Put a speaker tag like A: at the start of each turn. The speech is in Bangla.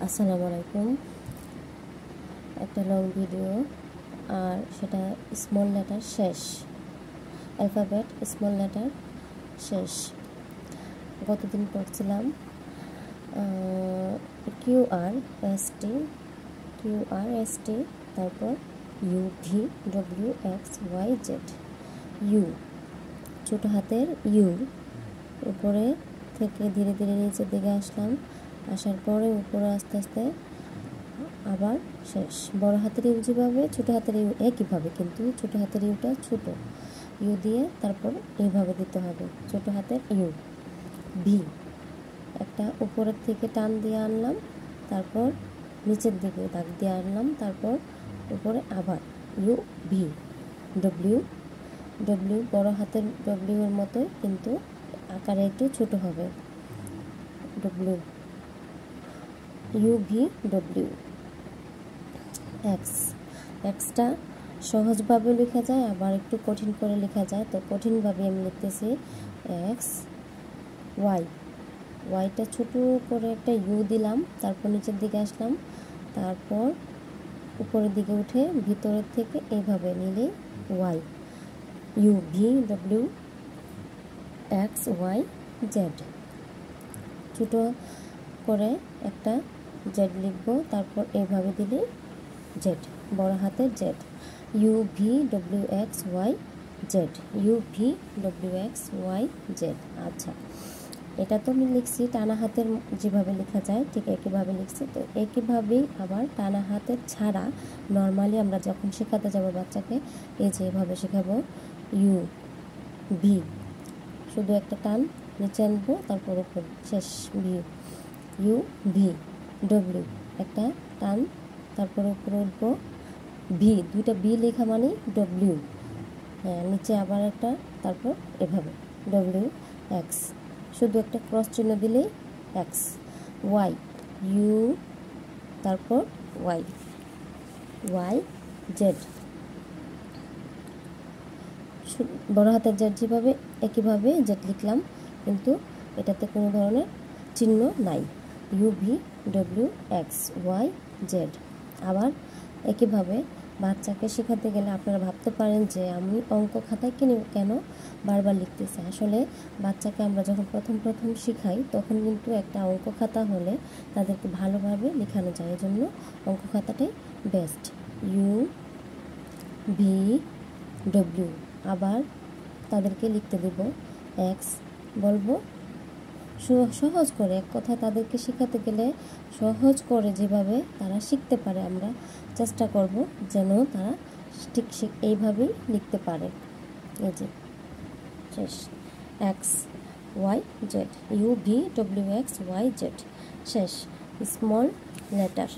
A: আসসালামু আলাইকুম। একটা লং ভিডিও, আর সেটা স্মল লেটার শেষ, অ্যালফাবেট স্মল লেটার শেষ। গতদিন পড়ছিলাম QRST, তারপর UVWXYZ। ইউ, ছোটো হাতের ইউ, উপরে থেকে ধীরে ধীরে নিচের দিকে আসলাম, আসার পরে উপরে আস্তে আস্তে আবার শেষ। বড় হাতের ইউ যেভাবে, ছোটো হাতের ইউ একইভাবে, কিন্তু ছোটো হাতের ইউটা ছোটো ইউ দিয়ে তারপর এইভাবে দিতে হবে। ছোটো হাতের ইউ। ভি, একটা উপরের থেকে টান দিয়ে আনলাম, তারপর নিচের দিকে দাগ দিয়ে আনলাম, তারপর উপরে আবার ইউ ভি। ডব্লিউ, বড় হাতের ডব্লিউ এর মতোই, কিন্তু আকারে একটু ছোট হবে। W, UVW। এক্সটা সহজভাবে লেখা যায়, আবার একটু কঠিন করে লেখা যায়। তো কঠিনভাবে আমি লিখতেছি XY। ওয়াইটা ছোটো করে একটা ইউ দিলাম, তারপর নিচের দিকে আসলাম, তারপর উপরের দিকে উঠে ভিতরের থেকে এইভাবে নিলে ওয়াই। UVWXYZ। ছোটো করে একটা জেড লিখবো, তারপর এইভাবে দিলে জেড, বড় হাতের জেড। UVWXYZ। আচ্ছা, এটা তো আমি লিখছি টানা হাতের যেভাবে লেখা যায় ঠিক একইভাবে লিখছি। তো একইভাবেই আবার টানা হাতের ছাড়া নর্মালি আমরা যখন শেখাতে যাব বাচ্চাকে, এই যে এভাবে শেখাবো। UV, শুধু একটা টান নিচে আনবো, তারপর উপর শেষ। UVW, একটা টান, তারপর উপরে উঠবো। ভি, দুইটা বি লেখা মানে ডব্লিউ, হ্যাঁ, নিচে আবার একটা, তারপর এভাবে WX, শুধু একটা ক্রস চিহ্ন দিলেই এক্স। ওয়াই, ইউ, তারপর YZ। বড় হাতের জেড যেভাবে একইভাবে জেড লিখলাম, কিন্তু এটাতে কোনো ধরনের চিহ্ন নাই। UVWXYZ। আবার একইভাবে বাচ্চাকে শেখাতে গেলে আপনারা ভাবতে পারেন যে আমি অঙ্ক খাতায় কেন বারবার লিখতেছি। আসলে বাচ্চাকে আমরা যখন প্রথম শেখাই, তখন কিন্তু একটা অঙ্ক খাতা হলে তাদেরকে ভালোভাবে লেখানো যায়, এজন্য অঙ্ক খাতাটাই বেস্ট। UVW। আবার তাদেরকে লিখতে দেব এক্স, বলবো সহজ করে, এক কথা তাদেরকে শেখাতে গেলে সহজ করে যেভাবে তারা শিখতে পারে, আমরা চেষ্টা করব যেন তারা ঠিক এইভাবেই লিখতে পারে। এই যে শেষ, XYZ, UVWXYZ শেষ, স্মল লেটার।